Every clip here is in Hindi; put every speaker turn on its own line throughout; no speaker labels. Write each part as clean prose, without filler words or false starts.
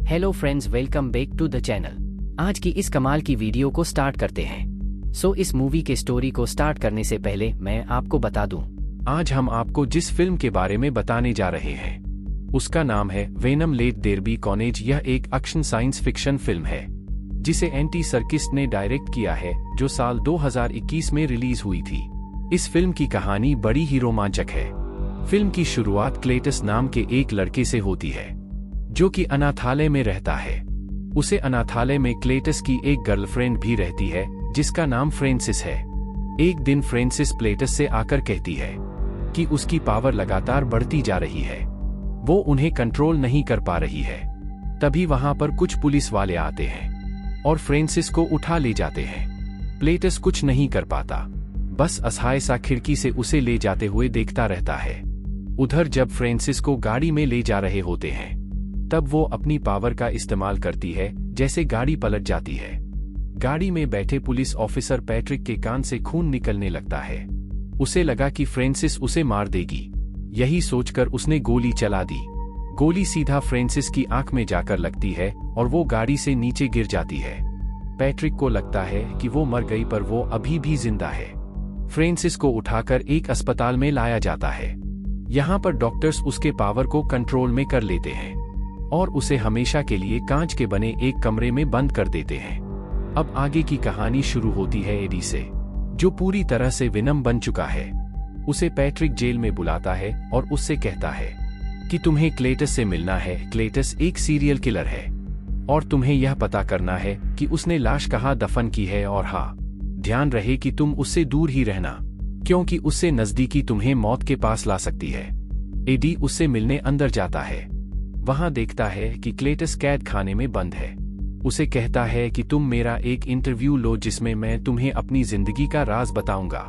Hello friends, welcome back to the channel. आज की इस कमाल की वीडियो को स्टार्ट करते हैं। इस मूवी के स्टोरी को स्टार्ट करने से पहले मैं आपको बता दूं,
आज हम आपको जिस फिल्म के बारे में बताने जा रहे हैं उसका नाम है Venom let there be Carnage. यह एक एक्शन साइंस फिक्शन फिल्म है जिसे एंडी सर्किस ने डायरेक्ट किया है, जो साल 2021 में रिलीज हुई थी। इस फिल्म की कहानी बड़ी ही रोमांचक है। फिल्म की शुरुआत क्लेटस नाम के एक लड़के से होती है जो कि अनाथालय में रहता है। उसे अनाथालय में क्लेटस की एक गर्लफ्रेंड भी रहती है जिसका नाम फ्रांसिस है। एक दिन फ्रांसिस क्लेटस से आकर कहती है कि उसकी पावर लगातार बढ़ती जा रही है, वो उन्हें कंट्रोल नहीं कर पा रही है। तभी वहां पर कुछ पुलिस वाले आते हैं और फ्रांसिस को उठा ले जाते हैं। क्लेटस कुछ नहीं कर पाता, बस असहाय सा खिड़की से उसे ले जाते हुए देखता रहता है। उधर जब फ्रांसिस को गाड़ी में ले जा रहे होते हैं तब वो अपनी पावर का इस्तेमाल करती है, जैसे गाड़ी पलट जाती है। गाड़ी में बैठे पुलिस ऑफिसर पैट्रिक के कान से खून निकलने लगता है। उसे लगा कि फ्रांसिस उसे मार देगी, यही सोचकर उसने गोली चला दी। गोली सीधा फ्रांसिस की आंख में जाकर लगती है और वो गाड़ी से नीचे गिर जाती है। पैट्रिक को लगता है कि वो मर गई, पर वो अभी भी जिंदा है। फ्रांसिस को उठाकर एक अस्पताल में लाया जाता है। यहाँ पर डॉक्टर्स उसके पावर को कंट्रोल में कर लेते हैं और उसे हमेशा के लिए कांच के बने एक कमरे में बंद कर देते हैं। अब आगे की कहानी शुरू होती है एडी से, जो पूरी तरह से वेनम बन चुका है। उसे पैट्रिक जेल में बुलाता है और उससे कहता है कि तुम्हें क्लेटस से मिलना है। क्लेटस एक सीरियल किलर है और तुम्हें यह पता करना है कि उसने लाश कहाँ दफन की है। और हाँ, ध्यान रहे कि तुम उससे दूर ही रहना, क्योंकि उससे नजदीकी तुम्हें मौत के पास ला सकती है। एडी उससे मिलने अंदर जाता है। वहां देखता है कि क्लेटस कैद खाने में बंद है। उसे कहता है कि तुम मेरा एक इंटरव्यू लो जिसमें मैं तुम्हें अपनी जिंदगी का राज बताऊंगा।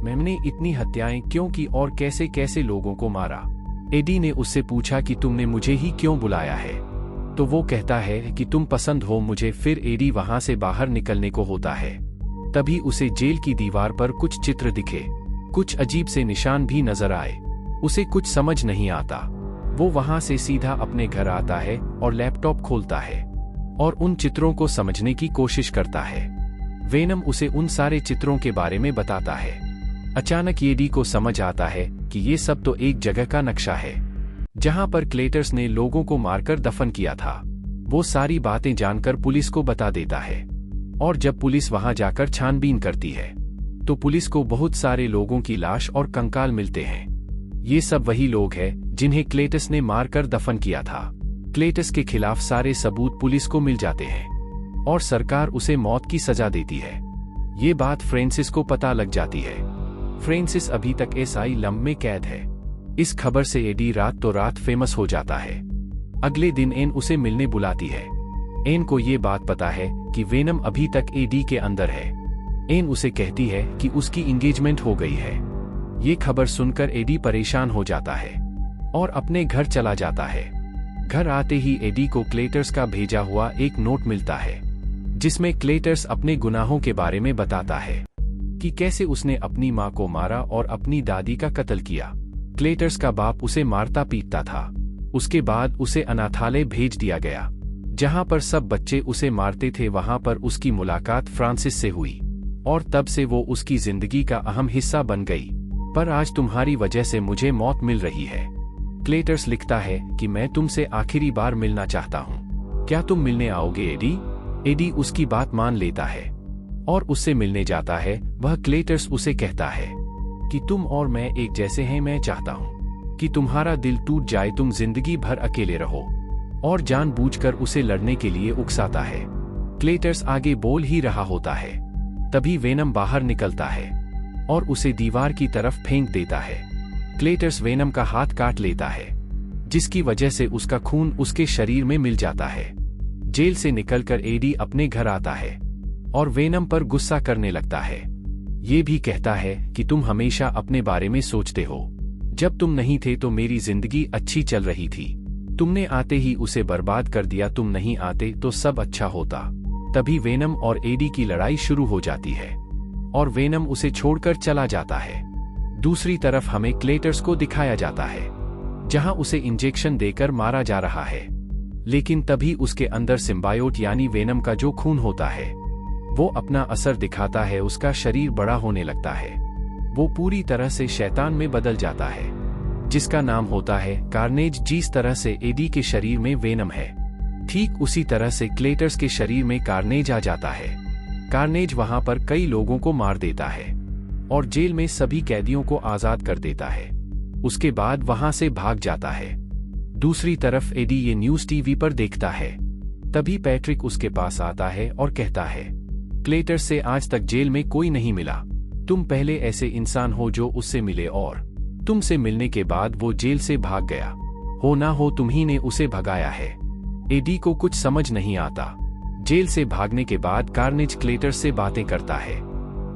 मैंने इतनी हत्याएं क्यों की और कैसे कैसे लोगों को मारा। एडी ने उससे पूछा कि तुमने मुझे ही क्यों बुलाया है, तो वो कहता है कि तुम पसंद हो मुझे। फिर एडी वहां से बाहर निकलने को होता है, तभी उसे जेल की दीवार पर कुछ चित्र दिखे, कुछ अजीब से निशान भी नजर आए। उसे कुछ समझ नहीं आता। वो वहां से सीधा अपने घर आता है और लैपटॉप खोलता है और उन चित्रों को समझने की कोशिश करता है। वेनम उसे उन सारे चित्रों के बारे में बताता है। अचानक एडी को समझ आता है कि ये सब तो एक जगह का नक्शा है जहां पर क्लेटस ने लोगों को मारकर दफन किया था। वो सारी बातें जानकर पुलिस को बता देता है और जब पुलिस वहां जाकर छानबीन करती है तो पुलिस को बहुत सारे लोगों की लाश और कंकाल मिलते हैं। ये सब वही लोग हैं जिन्हें क्लेटस ने मारकर दफन किया था। क्लेटस के खिलाफ सारे सबूत पुलिस को मिल जाते हैं और सरकार उसे मौत की सजा देती है। ये बात फ्रांसिस को पता लग जाती है। फ्रांसिस अभी तक एसाइलम में कैद है। इस खबर से एडी रात फेमस हो जाता है। अगले दिन एन उसे मिलने बुलाती है। एन को ये बात पता है कि वेनम अभी तक एडी के अंदर है। एन उसे कहती है कि उसकी एंगेजमेंट हो गई है। ये खबर सुनकर एडी परेशान हो जाता है और अपने घर चला जाता है। घर आते ही एडी को क्लेटस का भेजा हुआ एक नोट मिलता है जिसमें क्लेटस अपने गुनाहों के बारे में बताता है कि कैसे उसने अपनी माँ को मारा और अपनी दादी का कत्ल किया। क्लेटस का बाप उसे मारता पीटता था। उसके बाद उसे अनाथालय भेज दिया गया जहां पर सब बच्चे उसे मारते थे। वहां पर उसकी मुलाकात फ्रांसिस से हुई और तब से वो उसकी जिंदगी का अहम हिस्सा बन गई। पर आज तुम्हारी वजह से मुझे मौत मिल रही है। क्लेटस लिखता है कि मैं तुमसे आखिरी बार मिलना चाहता हूँ, क्या तुम मिलने आओगे एडी? एडी उसकी बात मान लेता है और उससे मिलने जाता है। वह क्लेटस उसे कहता है कि तुम और मैं एक जैसे हैं। मैं चाहता हूँ कि तुम्हारा दिल टूट जाए, तुम जिंदगी भर अकेले रहो, और जानबूझकर उसे लड़ने के लिए उकसाता है। क्लेटस आगे बोल ही रहा होता है, तभी वेनम बाहर निकलता है और उसे दीवार की तरफ फेंक देता है। क्लेटस वेनम का हाथ काट लेता है, जिसकी वजह से उसका खून उसके शरीर में मिल जाता है। जेल से निकलकर एडी अपने घर आता है और वेनम पर गुस्सा करने लगता है। ये भी कहता है कि तुम हमेशा अपने बारे में सोचते हो। जब तुम नहीं थे तो मेरी जिंदगी अच्छी चल रही थी। तुमने आते ही उसे बर्बाद कर दिया। तुम नहीं आते तो सब अच्छा होता। तभी वेनम और एडी की लड़ाई शुरू हो जाती है और वेनम उसे छोड़कर चला जाता है। दूसरी तरफ हमें क्लेटस को दिखाया जाता है जहां उसे इंजेक्शन देकर मारा जा रहा है। लेकिन तभी उसके अंदर सिम्बायोट यानी वेनम का जो खून होता है वो अपना असर दिखाता है। उसका शरीर बड़ा होने लगता है। वो पूरी तरह से शैतान में बदल जाता है जिसका नाम होता है कार्नेज। जिस तरह से एडी के शरीर में वेनम है, ठीक उसी तरह से क्लेटर्स के शरीर में कार्नेज आ जाता है। कार्नेज वहां पर कई लोगों को मार देता है और जेल में सभी कैदियों को आजाद कर देता है। उसके बाद वहां से भाग जाता है। दूसरी तरफ एडी ये न्यूज़ टीवी पर देखता है। तभी पैट्रिक उसके पास आता है और कहता है, क्लेटर्स से आज तक जेल में कोई नहीं मिला। तुम पहले ऐसे इंसान हो जो उससे मिले और तुमसे मिलने के बाद वो जेल से भाग गया। हो ना हो तुम ही ने उसे भगाया है। एडी को कुछ समझ नहीं आता। जेल से भागने के बाद कार्नेज क्लेटर्स से बातें करता है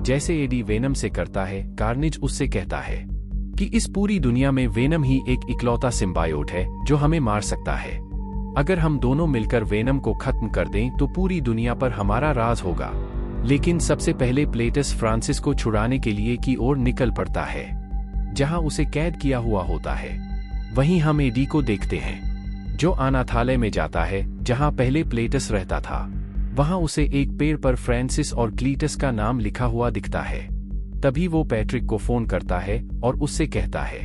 जैसे एडी वेनम से करता है। कार्नेज उससे कहता है कि इस पूरी दुनिया में वेनम ही एक इकलौता सिम्बायोट है जो हमें मार सकता है। अगर हम दोनों मिलकर वेनम को खत्म कर दें तो पूरी दुनिया पर हमारा राज होगा। लेकिन सबसे पहले प्लेटस फ्रांसिस को छुड़ाने के लिए की ओर निकल पड़ता है जहां उसे कैद किया हुआ होता है। वहीं हम एडी को देखते हैं जो अनाथालय में जाता है जहां पहले प्लेटस रहता था। वहां उसे एक पेड़ पर फ्रांसिस और क्लीटस का नाम लिखा हुआ दिखता है। तभी वो पैट्रिक को फोन करता है और उससे कहता है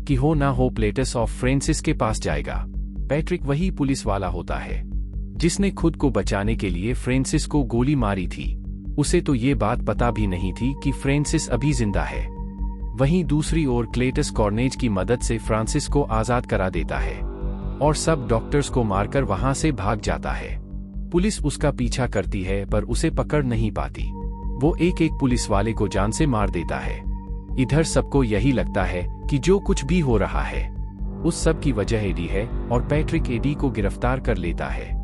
कि हो ना हो प्लेटस ऑफ फ्रांसिस के पास जाएगा। पैट्रिक वही पुलिस वाला होता है जिसने खुद को बचाने के लिए फ्रांसिस को गोली मारी थी। उसे तो ये बात पता भी नहीं थी कि फ्रांसिस अभी जिंदा है। वहीं दूसरी ओर क्लेटस कॉर्नेज की मदद से फ्रांसिस को आजाद करा देता है और सब डॉक्टर्स को मारकर वहां से भाग जाता है। पुलिस उसका पीछा करती है पर उसे पकड़ नहीं पाती। वो एक एक पुलिस वाले को जान से मार देता है। इधर सबको यही लगता है कि जो कुछ भी हो रहा है उस सब की वजह एडी है और पैट्रिक एडी को गिरफ्तार कर लेता है।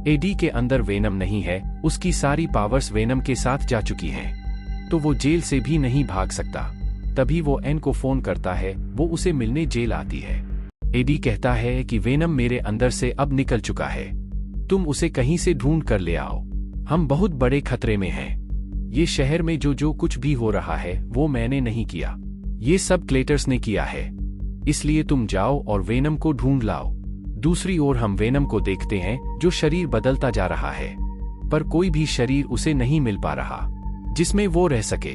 एडी के अंदर वेनम नहीं है, उसकी सारी पावर्स वेनम के साथ जा चुकी हैं, तो वो जेल से भी नहीं भाग सकता। तभी वो एन को फोन करता है। वो उसे मिलने जेल आती है। एडी कहता है कि वेनम मेरे अंदर से अब निकल चुका है, तुम उसे कहीं से ढूंढ कर ले आओ। हम बहुत बड़े खतरे में हैं। ये शहर में जो कुछ भी हो रहा है वो मैंने नहीं किया, ये सब क्लेटर्स ने किया है। इसलिए तुम जाओ और वेनम को ढूंढ लाओ। दूसरी ओर हम वेनम को देखते हैं जो शरीर बदलता जा रहा है, पर कोई भी शरीर उसे नहीं मिल पा रहा जिसमें वो रह सके।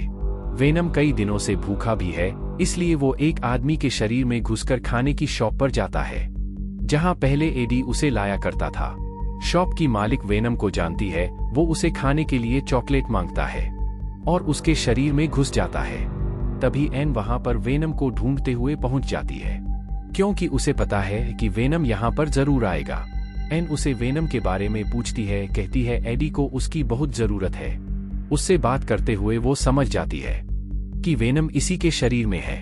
वेनम कई दिनों से भूखा भी है, इसलिए वो एक आदमी के शरीर में घुसकर खाने की शॉप पर जाता है जहां पहले एडी उसे लाया करता था। शॉप की मालिक वेनम को जानती है। वो उसे खाने के लिए चॉकलेट मांगता है और उसके शरीर में घुस जाता है। तभी एन वहां पर वेनम को ढूंढते हुए पहुंच जाती है क्योंकि उसे पता है कि वेनम यहां पर जरूर आएगा। एन उसे वेनम के बारे में पूछती है, कहती है एडी को उसकी बहुत जरूरत है। उससे बात करते हुए वो समझ जाती है कि वेनम इसी के शरीर में है।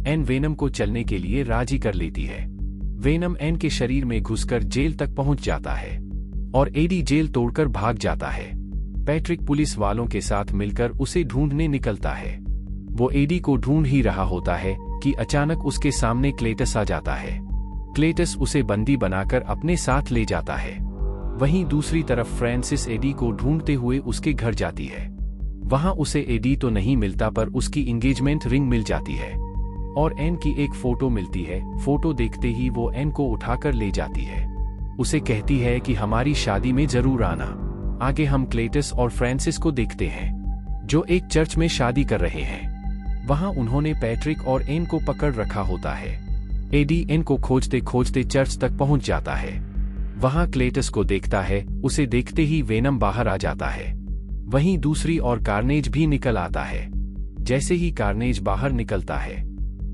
एन वेनम को चलने के लिए राजी कर लेती है। वेनम एन के शरीर में घुसकर जेल तक पहुंच जाता है और एडी जेल तोड़कर भाग जाता है। पैट्रिक पुलिस वालों के साथ मिलकर उसे ढूंढने निकलता है। वो एडी को ढूंढ ही रहा होता है कि अचानक उसके सामने क्लेटस आ जाता है। क्लेटस उसे बंदी बनाकर अपने साथ ले जाता है। वहीं दूसरी तरफ फ्रांसिस एडी को ढूंढते हुए उसके घर जाती है। वहां उसे एडी तो नहीं मिलता पर उसकी एंगेजमेंट रिंग मिल जाती है और एन की एक फोटो मिलती है। फोटो देखते ही वो एन को उठाकर ले जाती है। उसे कहती है कि हमारी शादी में जरूर आना। आगे हम क्लेटस और फ्रांसिस को देखते हैं जो एक चर्च में शादी कर रहे हैं। वहां उन्होंने पैट्रिक और एन को पकड़ रखा होता है। एडी एन को खोजते खोजते चर्च तक पहुंच जाता है। वहां क्लेटस को देखता है। उसे देखते ही वेनम बाहर आ जाता है। वहीं दूसरी ओर कार्नेज भी निकल आता है। जैसे ही कार्नेज बाहर निकलता है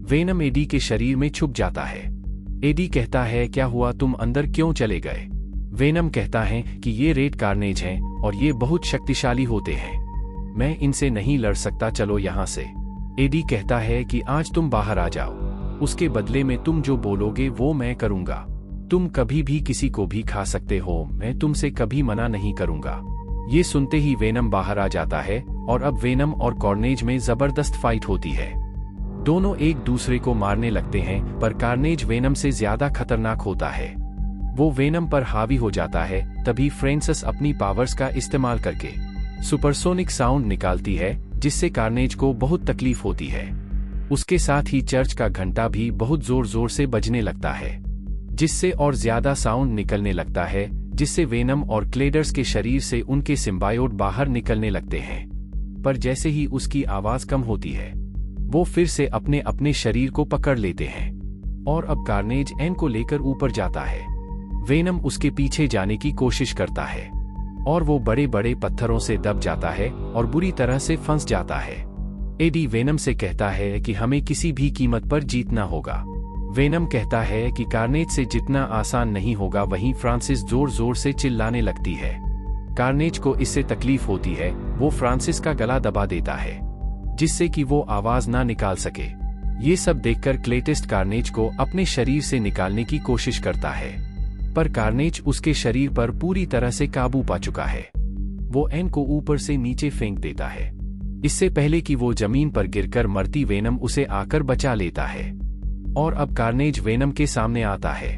वेनम एडी के शरीर में छुप जाता है। एडी कहता है, क्या हुआ, तुम अंदर क्यों चले गए? वेनम कहता है कि ये रेड कार्नेज हैं और ये बहुत शक्तिशाली होते हैं, मैं इनसे नहीं लड़ सकता, चलो यहाँ से। एडी कहता है कि आज तुम बाहर आ जाओ, उसके बदले में तुम जो बोलोगे वो मैं करूंगा। तुम कभी भी किसी को भी खा सकते हो, मैं तुमसे कभी मना नहीं करूंगा। ये सुनते ही वेनम बाहर आ जाता है और अब वेनम और कार्नेज में जबरदस्त फाइट होती है। दोनों एक दूसरे को मारने लगते हैं पर कार्नेज वेनम से ज्यादा खतरनाक होता है। वो वेनम पर हावी हो जाता है। तभी फ्रांसिस अपनी पावर्स का इस्तेमाल करके सुपरसोनिक साउंड निकालती है जिससे कार्नेज को बहुत तकलीफ होती है। उसके साथ ही चर्च का घंटा भी बहुत जोर जोर से बजने लगता है जिससे और ज्यादा साउंड निकलने लगता है, जिससे वेनम और क्लेडर्स के शरीर से उनके सिम्बायोट बाहर निकलने लगते हैं। पर जैसे ही उसकी आवाज कम होती है, वो फिर से अपने अपने शरीर को पकड़ लेते हैं और अब कार्नेज एन को लेकर ऊपर जाता है। वेनम उसके पीछे जाने की कोशिश करता है और वो बड़े बड़े पत्थरों से दब जाता है और बुरी तरह से फंस जाता है। एडी वेनम से कहता है कि हमें किसी भी कीमत पर जीतना होगा। वेनम कहता है कि कार्नेज से जितना आसान नहीं होगा। वहीं फ्रांसिस जोर जोर से चिल्लाने लगती है। कार्नेज को इससे तकलीफ होती है। वो फ्रांसिस का गला दबा देता है जिससे कि वो आवाज ना निकाल सके। ये सब देखकर क्लेटिस्ट कार्नेज को अपने शरीर से निकालने की कोशिश करता है, पर कार्नेज उसके शरीर पर पूरी तरह से काबू पा चुका है। वो एन को ऊपर से नीचे फेंक देता है। इससे पहले कि वो जमीन पर गिरकर मरती, वेनम उसे आकर बचा लेता है और अब कार्नेज वेनम के सामने आता है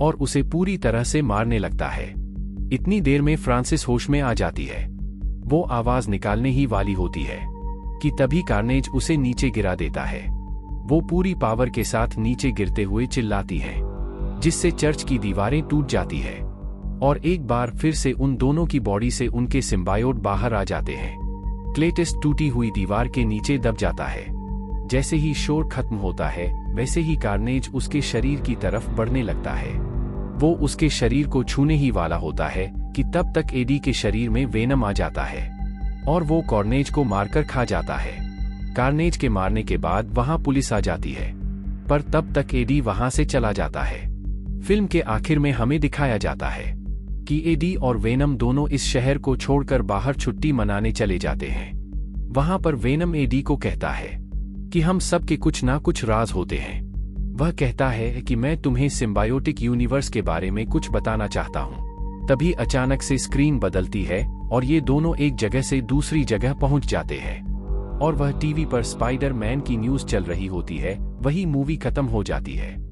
और उसे पूरी तरह से मारने लगता है। इतनी देर में फ्रांसिस होश में आ जाती है। वो आवाज निकालने ही वाली होती है कि तभी कार्नेज उसे नीचे गिरा देता है। वो पूरी पावर के साथ नीचे गिरते हुए चिल्लाती है, जिससे चर्च की दीवारें टूट जाती है और एक बार फिर से उन दोनों की बॉडी से उनके सिम्बायोट बाहर आ जाते हैं। क्लेटिस्ट टूटी हुई दीवार के नीचे दब जाता है। जैसे ही शोर खत्म होता है, वैसे ही कार्नेज उसके शरीर की तरफ बढ़ने लगता है। वो उसके शरीर को छूने ही वाला होता है कि तब तक एडी के शरीर में वेनम आ जाता है और वो कार्नेज को मारकर खा जाता है। कार्नेज के मारने के बाद वहां पुलिस आ जाती है, पर तब तक एडी वहां से चला जाता है। फिल्म के आखिर में हमें दिखाया जाता है कि एडी और वेनम दोनों इस शहर को छोड़कर बाहर छुट्टी मनाने चले जाते हैं। वहां पर वेनम एडी को कहता है कि हम सब के कुछ ना कुछ राज होते हैं। वह कहता है कि मैं तुम्हें सिम्बायोटिक यूनिवर्स के बारे में कुछ बताना चाहता हूं। तभी अचानक से स्क्रीन बदलती है और ये दोनों एक जगह से दूसरी जगह पहुंच जाते हैं और वह टीवी पर स्पाइडर मैन की न्यूज चल रही होती है। वही मूवी खत्म हो जाती है।